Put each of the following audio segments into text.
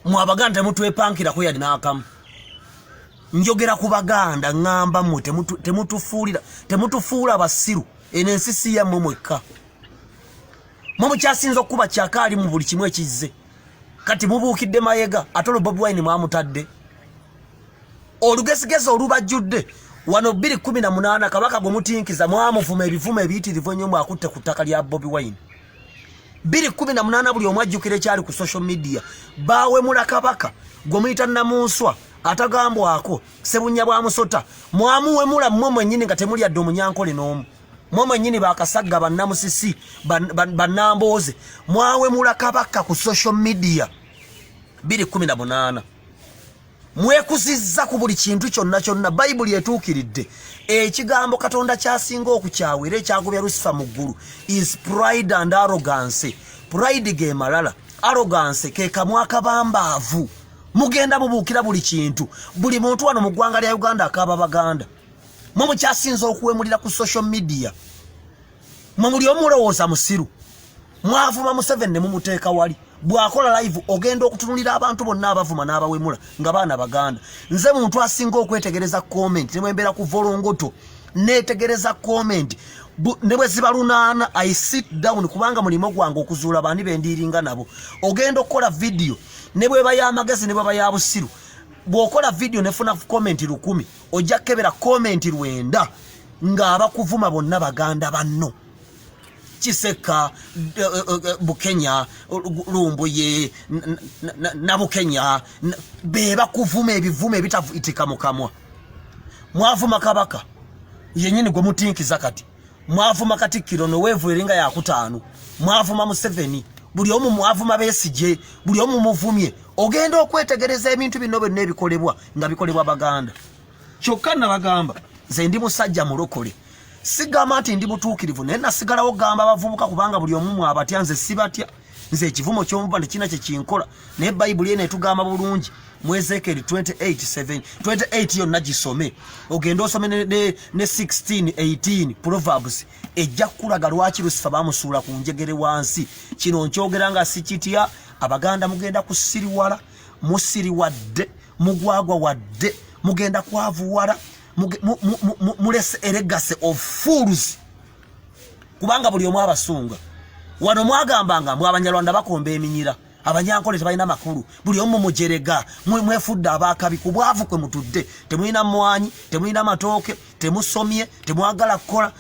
Mwabaganda temutwepankira ko yali nakamu. Njogera ku baganda ngamba mu temutufuula abasiru enensisi ya mweka. Mwe kyasinzo kuba kyakali mu buli kimwe kizze. Kati mubuukidde Mayiga atolo Bobi Wine mwamutadde. Olugesigezi olubajjudde wano 2018 Kabaka gwe mutinkiza mwamuvuma ebivume ebiyitirivu nnyo mwakutte ku ttaka lya Bobi Wine. 2018 buli omwajjukire kyali ku social media bawe mula Kabaka gwe muyita Namunswa atagambwako Sebunya bwa Musota mwamuwe mula mmwe mwennyini nga temuli adde omunyankole n'omu. Mmwe mwennyini bakasagga bannamusisi bannamboze mwawe mula Kabaka ku social media 2018. Mwekuzizza ku buli kintu kyonna Bayibuli etuukiridde. Ekigambo Katonda kyasinga okukyawa era ekyagobya Lucifer mu ggulu is pride and arrogance. Pride ge malala, arrogance ke kamwa akabambaavu. Mugenda mubuukira buli kintu. Buli muntu wano mu ggwanga lya Uganda akaba baganda. Mwe kyasinza okuwemulira ku social media. Mwe muli omulowooza musiru. Mwavuma Museveni ne mumuteeka wali. Bwakola live ogenda okutunulira abantu bonna abavuma n'abawemula nga baana baganda. Nze muntu asinga okwetegereza comment ne mwembera ku volongoto netegereza comment ne bwe ziba lunaana I sit down kubanga mulimo gwange okuzuula bani bendiringa nabo. Ogenda okukola video ne bwe baya amagezi ne bwe baya busiru. Bwokola video nefuna comment 10 ojja kebera comment 9 nga abakuvuma bonna baganda banno. Chiseka Bukenya Lumbuye na Bukenya beba kuvume ebivume bitavuitika mukamwa. Mwavuma Kabaka yenyini gwe mutinkiza kati. Mwavuma Katikiro no wevu eringa ya kutaanu. Mwavuma Museveni buli omu mwavuma Besigye buli omu muvumye. Ogenda okwetegereza ebintu bino nebikolebwa nga bikolebwa baganda. Kyokka na bagamba nze ndi musajja mulokole. Sigama ati ndi mutuukirivu naye nasigalawo gamba abavubuka kubanga buli omu abatya nze sibatya. Nze ekivumo ky'omuva nekina kye kinkola naye Bayibuli eno etugamba bulungi mu Ezekiel 28 yonna gisome. Ogenda osome ne 16:18 Proverbs ejja kulaga lwaki Lucifer bamusuula ku njegere wansi. Kino nkyogera nga sikitya abaganda mugenda kusiriwala musiriwadde mugwagwa wadde mugenda kwavuwala mulese a legacy of fools kubanga buli omu abasunga wano mwagambanga mwabanyalwanda bakomba eminyira abanyankole tebalina makulu buli omu mujerega mwefudde abakabi ku bwavu kwe mutudde temulina mwanyi temulina matooke temusomye temwagala kukola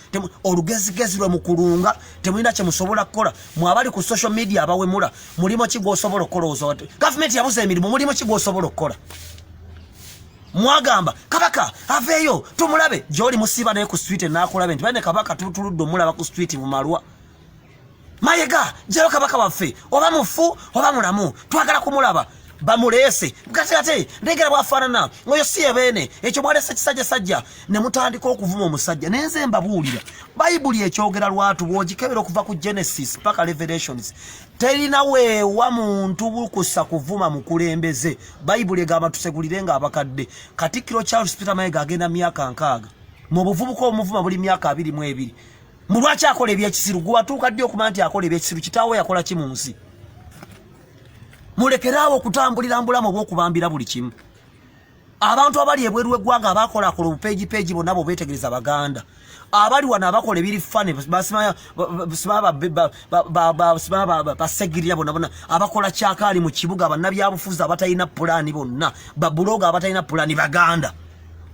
olugezigezi lwe mukulunga temulina kye musobola kukola mwabali ku social media abawemula mulimo ki gwosobola okukolooza government yabuze emirimu mulimo ki gwosobola okukola. Mwagamba Kabaka aveyo tumulabe joli musiba naye ku street nakolabe nti bane Kabaka tuludde omulaba ku street mu Malwa. Mayiga jeyo Kabaka waffe oba mufu oba mulamu twagala kumulaba bamulese ate ndegera bwafaanana ngoyo siye bene ekyo mwalese kisajja sajja ne mutandika okuvuma omusajja nenze mbabuulira Bayibuli ekyogera lwatu bwogikebera okuva ku Genesis paka Revelations terina weewa muntu bukusa kuvuma mukulembeze. Bayibuli egamba tusegulire nga abakadde. Katikiro Charles Peter Mayiga agenda myaka 6 mu buvubuka omuvuma buli myaka 22 mulwaki akola ebyekisiru gwatuuka ddi okumanya nti akola ebyekisiru kitaawe yakola ki mu nsi. Mulekerawo okutambulira mbulamu bw'okubambira buli kimu. Abantu abali ebweru w'eggwanga abakola peegi bonna bo beetegereza baganda. Abali wano abakola ebiri fane basegirira bonna abakola kyakaali mu kibuga bannabyabufuzi abatalina pulaani bonna babuloga abatalina pulaani baganda.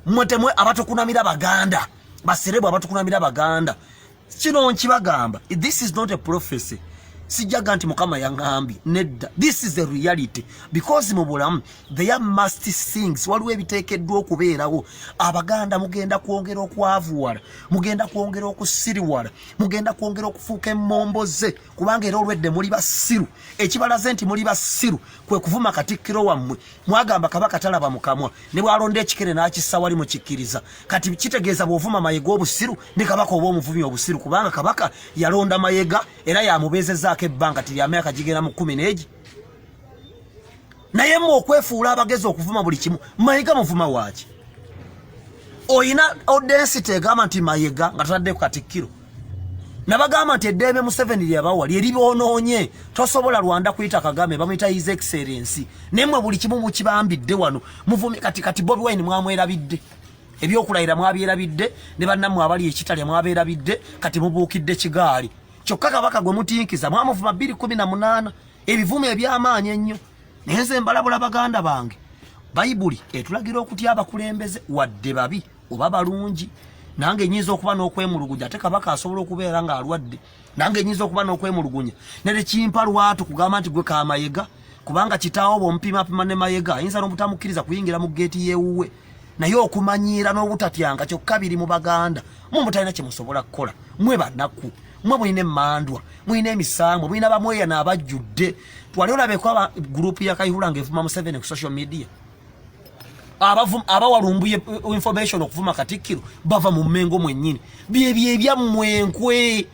Mwetemwe abatukunamira baganda baserebu abatukunamira baganda. Kino nkibagamba this is not a prophecy. Sijaga nti Mukama yangambi nedda. This is the reality because mu bulamu there must things waliwo ebiteekeddwa okubeerawo. Abaganda mugenda kwongera okwavuwala mugenda kwongera okusiriwala mugenda kwongera okufuuka emmomboze kubanga era olwedde muli basiru. Ekibalaze nti muli basiru kwe kuvuma Katikiro wammwe mwagamba Kabaka talaba mukamwa ne bwalonda ekikere n'akissa wali mukikkiriza. Kati kitegeeza bw'ovuma Mayiga obusiru ne Kabaka oba omuvumi obusiru kubanga Kabaka yalonda Mayiga era yamubeezezaako ebbanga tiri amyaka gigenda mu 10 naye mu okwefuula abagezi okuvuma buli kimu Mayiga muvuma waaki. Oyina audience egamba nti Mayiga nga tatadde ku Katikiro nabagamba nti eddembe Museveni lyabawa lyeribonoonye tosobola Rwanda kuyita Kagame bamuyita his excellency nemwe buli kimu mukibambidde wano muvumi kati Bobi Wine mwamwerabidde ebyokulayira mwabyerabidde ne bannammwe abali ekitalya mwabeerabidde kati mubuukidde kigaali kyokka Kabaka gwe mutinkiza mwamuvuma 2018 ebivume ebyamaanyi ennyo nenze mbalabula baganda bange Bayibuli etulagira okutya abakulembeze wadde babi oba balungi nange nyiza okuba n'okwemulugunya ate Kabaka asobola okubeera nga alwadde nange nyiza okuba n'okwemulugunya nere kimpa lwatu kugamba nti gwe Kamayiga kubanga kitaawo bompimapima ne Mayiga ayinza n'obutamukiriza kuyingira mu geeti yeewuwe naye okumanyiira n'obutatyanga kyokka biri mu baganda mutalina kye musobola kukola mwe banaku mwe mulina emmandwa mulina emisango mulina bamweya n'abajjudde twali olabeko gurupu ya Kayihura ng'evuma Museveni ku social media abawalumbuye information okuvuma Katikiro bava mu Mmengo mwennyini byebyammwe nkwe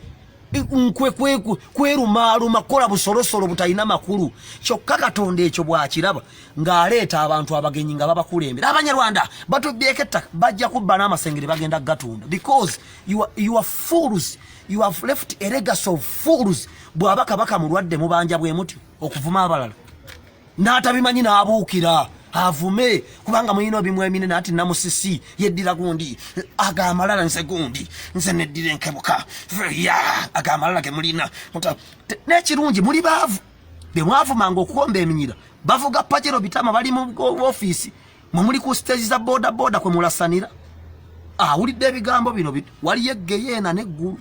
kwerumaaluma kola busolosolo butalina makulu kyokka Katonda ekyo bwakiraba ng'aleeta abantu abagenyi nga babakulembera Abanyarwanda batubyeko ettaka bajja kubba n'amasengere bagenda gatunda because you are fools you have left a legacy of fools bw'aba Kabaka mulwadde mubanja bwe mutyo okuvuma abalala n'atabimanyi n'abuukira avume kubanga muyino bimwemine nati namusisi yeddira gundi agamalala nse gundi nse neddira enkebuka ya agamalala ke mulina nekirungi muli baavu bemwavu mango okukomba eminyira bavuga pajero bitama bali mu office muli ku stage za boda kwe mulasanira awulidde ebigambo bino wali yeggeyena neggulu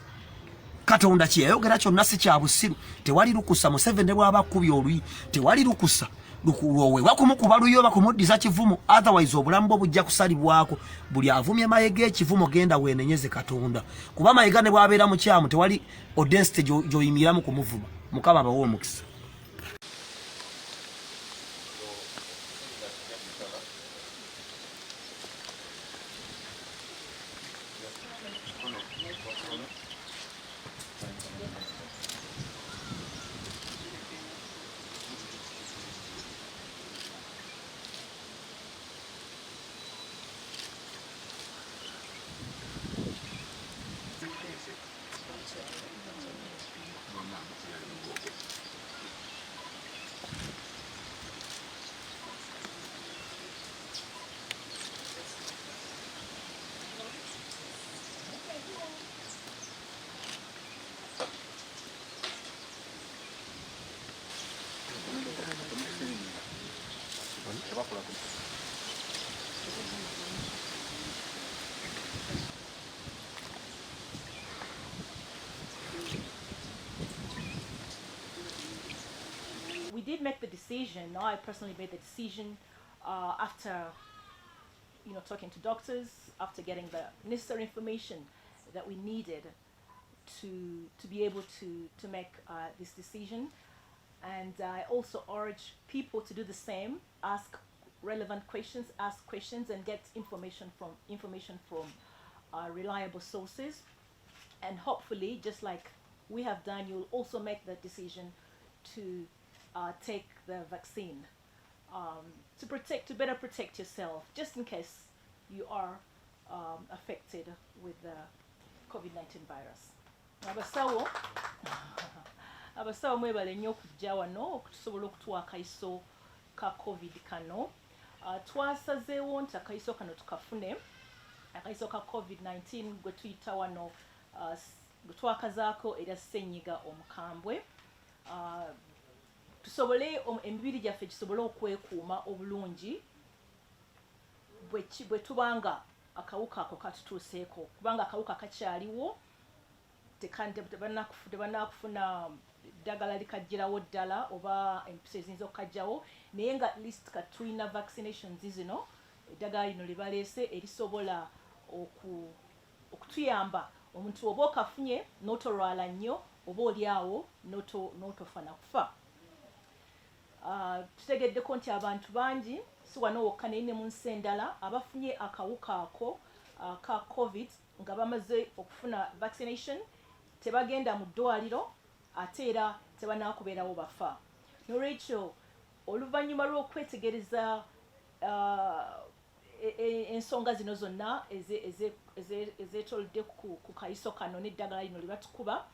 Katonda kyeyayogera kyonna si kya busiru tewali lukusa Museveni bw'abakubye olwi tewali lukusa lukuwowe wakumukuba luyo bakumuddiza kivumo otherwise obulamu bwo bujja kusalibwako buli avumye Mayiga ekivumo genda weenenyeze Katonda kuba Mayiga ne bwabeera mu kyamu tewali odensity gyoyimiramu kumuvuma Mukama bawo omukisa. We did make the decision. I personally made the decision after, talking to doctors, after getting the necessary information that we needed to be able to make this decision. And I also urge people to do the same, ask relevant questions, and get information from reliable sources. And hopefully, just like we have done, you'll also make the decision to take the vaccine to better protect yourself, just in case you are affected with the COVID-19 virus. Abasawo mwebale nnyo okujja wano okutusobola okutuwa akaiso ka COVID kano. Twasazeewo nti akaiso kano tukafune, akaiso ka COVID-19 gwe tuyita wano gwe twakazaako era ssenyiga omukambwe. Tusobole emibiri gyaffe gisobole okwekuuma obulungi bwe tubanga akawuka ako katutuuseeko, kubanga akawuka kakyaliwo tebannakufuna ddagala likajjirawo ddala oba empisa eziyinza okukajjawo, naye nga at least katulina vaccinations zino eddagala lino lye baleese erisobola okutuyamba omuntu oba okafunye n'otolwala nnyo oba oli awo n'otofa na kufa. Tutegeddeko nti abantu bangi si wano wokka naye ne mu nsi endala abafunye akawuka ako ka COVID nga bamaze okufuna vaccination tebagenda mu ddwaliro ate era tebanakubeerawo bafa. Nolwekyo oluvannyuma lw'okwetegereza ensonga zino zonna ezeetolodde ku kayiso kano n'eddagala lino lye batukuba,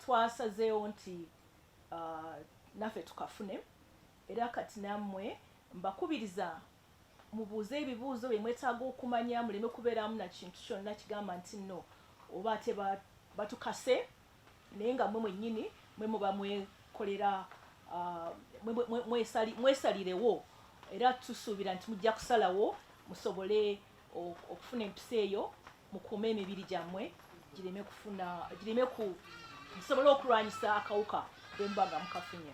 twasazeewo nti naffe tukafune era kati nammwe mbakubiriza mubuuze ebibuuzo bye mwetaaga okumanya muleme kubeeramu na kintu kyonna kigamba nti nno oba ate batukase naye nga mwe mwennyini mwe muba mwekolera mwesalirewo era tusuubira nti mujja kusalawo musobole okufuna empisa eyo mukuume emibiri gyammwe musobole okulwanyisa akawuka bwe muba nga mukafunye.